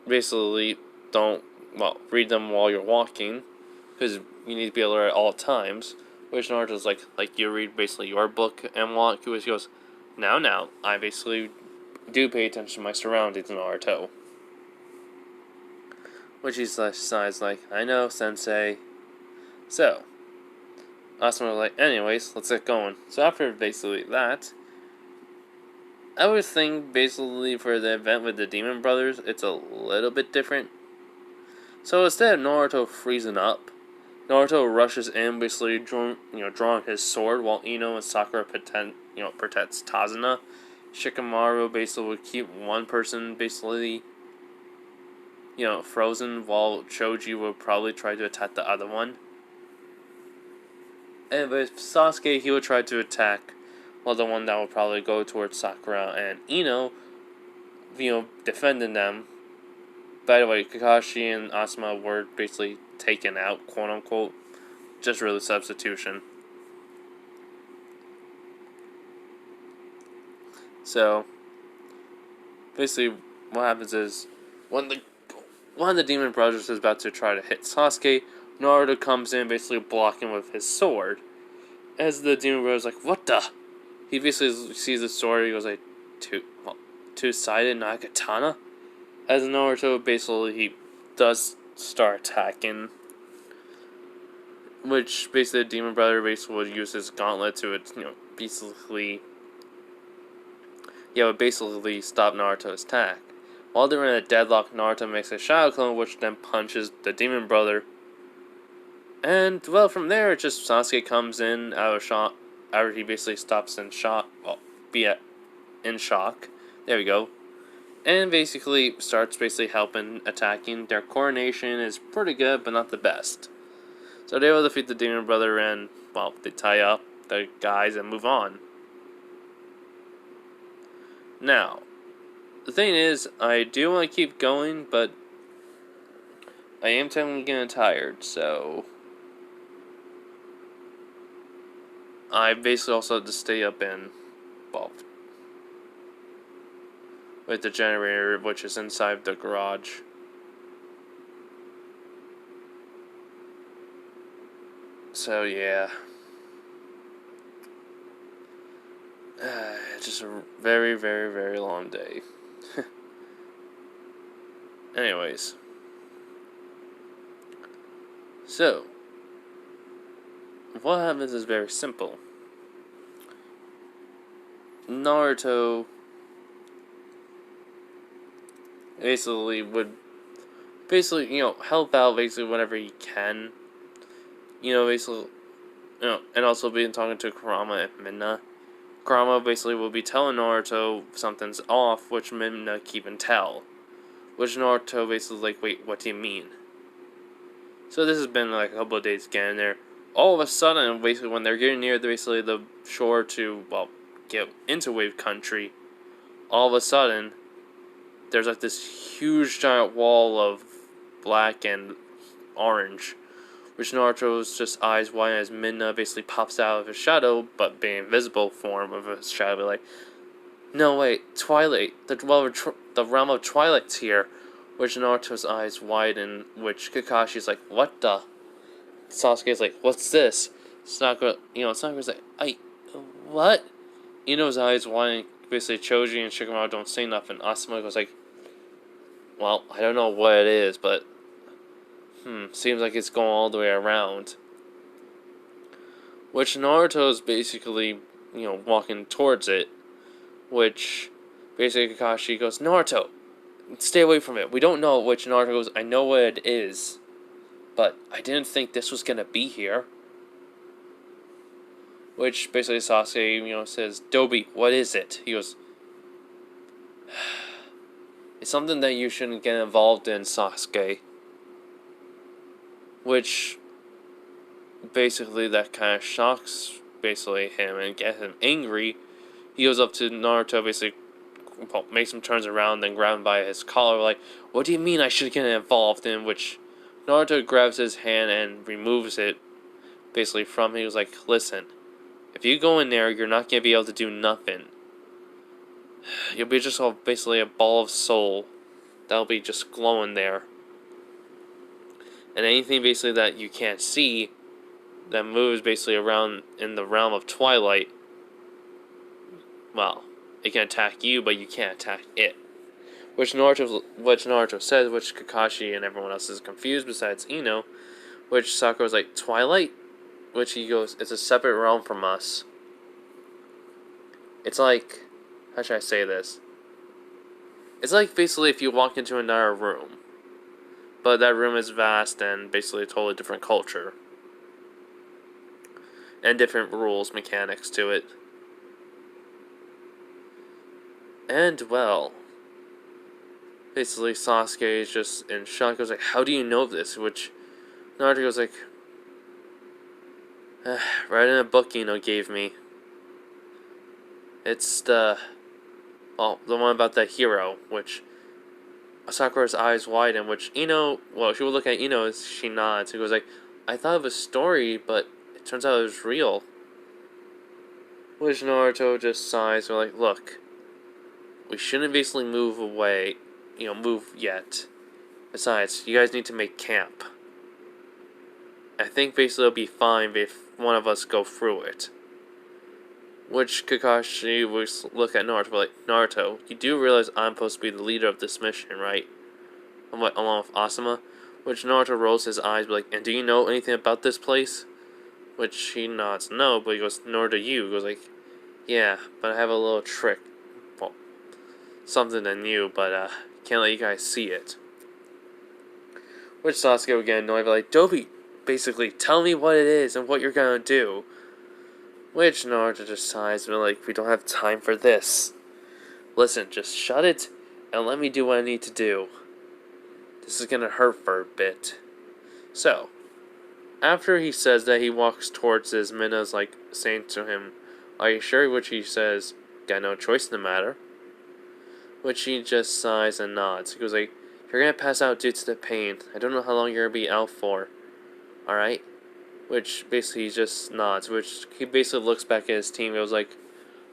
basically don't, read them while you're walking, because you need to be alert at all times. Which Naruto's like you read basically your book and walk. Which goes, now, I basically do pay attention to my surroundings, Naruto. Which he sighs like, I know, sensei. So, Asuma was like, anyways, let's get going. So after basically that, I would think basically for the event with the Demon Brothers, it's a little bit different. So instead of Naruto freezing up, Naruto rushes in, basically drawing his sword while Ino and Sakura protects Tazuna. Shikamaru basically would keep one person basically, frozen, while Choji would probably try to attack the other one. And with Sasuke, he would try to attack, well, the one that would probably go towards Sakura and Ino, defending them. By the way, Kakashi and Asuma were basically taken out, quote unquote. Just really substitution. So, basically, what happens is, when one of the Demon Brothers is about to try to hit Sasuke, Naruto comes in, basically blocking with his sword. As the Demon Brother's like, what the? He basically sees the sword, he goes like, two-sided, not a katana? As Naruto, basically, he does start attacking. Which, basically, the Demon Brother basically would use his gauntlet to, basically stop Naruto's attack. While they're in a deadlock, Naruto makes a shadow clone, which then punches the Demon Brother. And, well, from there, it's just Sasuke comes in out of shock, after he basically stops in shock, in shock. There we go. And basically starts helping attacking. Their coordination is pretty good, but not the best. So they will defeat the Demon Brother and, well, they tie up the guys and move on. Now, the thing is, I do want to keep going, but I am technically getting tired, so I basically also have to stay up and, well, with the generator, which is inside the garage. So, yeah. Just a very, very, very long day. Anyways. So, what happens is very simple. Naruto would help out whenever he can. And also being talking to Kurama and Minna. Kurama will be telling Naruto something's off, which Minna keep tell. Which Naruto like, wait, what do you mean? So this has been like a couple of days getting there. All of a sudden, when they're getting near the shore to, well, get into Wave Country, all of a sudden, there's like this huge giant wall of black and orange, which Naruto's just eyes wide as Minna pops out of his shadow, but being invisible form of a shadow, like, no wait, Twilight, the realm of Twilight's here, which Naruto's eyes widen, which Kakashi's like, what the? Sasuke's like, what's this? Sakura's like, what? Ino's eyes widen, Choji and Shikamaru don't say nothing. Asuma goes like, well, I don't know what it is, but seems like it's going all the way around. Which Naruto's walking towards it, which Kakashi goes, Naruto, stay away from it. We don't know, which Naruto goes, I know what it is, but I didn't think this was gonna be here. Which Sasuke, says, Dobi, what is it? He goes, it's something that you shouldn't get involved in, Sasuke. Which, that kind of shocks, him and gets him angry. He goes up to Naruto, makes him turns around, then grab him by his collar, like, what do you mean I should get involved in? Which Naruto grabs his hand and removes it, from him. He was like, listen, if you go in there, you're not going to be able to do nothing. You'll be just a ball of soul that'll be just glowing there. And anything that you can't see that moves around in the realm of Twilight, well, it can attack you, but you can't attack it. Which Naruto says, which Kakashi and everyone else is confused besides Ino, which Sakura was like, Twilight? Which he goes, it's a separate realm from us. It's like, how should I say this? It's like if you walk into another room, but that room is vast and a totally different culture. And different rules, mechanics to it. And well, basically Sasuke is just in shock. Goes like, "How do you know this?" Which Naruto goes like, "Right in a book gave me. It's the one about the hero." Which Sakura's eyes widen. Which she would look at as she nods. He goes like, "I thought of a story, but it turns out it was real." Which Naruto just sighs. We're like, "Look, we shouldn't basically move away, move yet. Besides, you guys need to make camp. I think basically it'll be fine if one of us go through it." Which Kakashi would look at Naruto like, "Naruto, you do realize I'm supposed to be the leader of this mission, right? Along with Asuma?" Which Naruto rolls his eyes like, "And do you know anything about this place?" Which he nods no, but he goes, "Nor do you." He goes like, "Yeah, but I have a little trick. Well, something than you, but can't let you guys see it." Which Sasuke would get annoyed, like, "Dobi, basically, tell me what it is and what you're gonna do." Which Naruto just sighs and like, "We don't have time for this. Listen, just shut it and let me do what I need to do. This is gonna hurt for a bit." So, after he says that, he walks towards his Minna's like saying to him, "Are you sure?" Which he says, "Got no choice in the matter." Which he just sighs and nods. He goes like, "You're gonna pass out due to the pain. I don't know how long you're gonna be out for. Alright?" Which basically he just nods. Which he basically looks back at his team and goes like,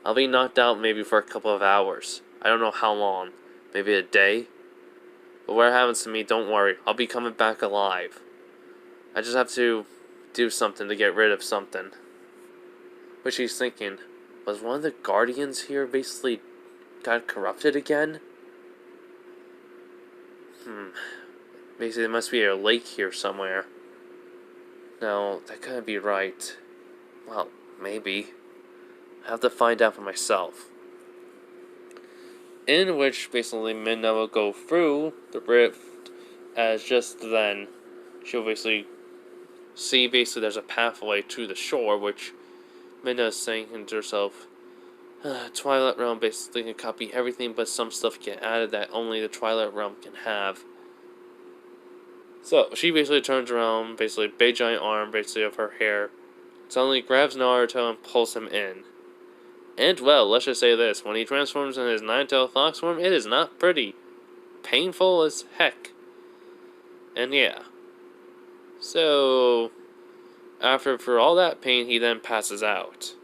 "I'll be knocked out maybe for a couple of hours. I don't know how long. Maybe a day? But whatever happens to me, don't worry. I'll be coming back alive. I just have to do something to get rid of something." Which he's thinking, was one of the guardians here basically got corrupted again? Basically, there must be a lake here somewhere. No, that couldn't be right. Well, maybe. I have to find out for myself. In which, basically, Minna will go through the rift, as just then, she'll basically see, there's a pathway to the shore, which Minna is saying to herself, Twilight Realm basically can copy everything, but some stuff get added that only the Twilight Realm can have. So, she basically turns around, big giant arm, of her hair, suddenly grabs Naruto and pulls him in. And, well, let's just say this, when he transforms in his nine-tailed fox form, it is not pretty. Painful as heck. And yeah. So, for all that pain, he then passes out.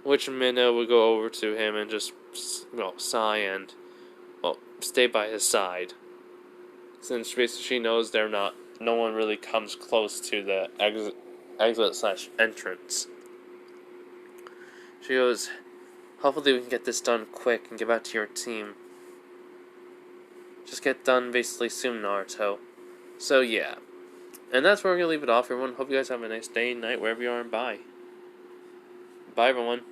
Which Minna would go over to him and just, sigh and, stay by his side. Since basically she knows no one really comes close to the exit/entrance. She goes, "Hopefully we can get this done quick and get back to your team. Just get done basically soon, Naruto." So yeah. And that's where we're going to leave it off, everyone. Hope you guys have a nice day, night, wherever you are, and bye. Bye, everyone.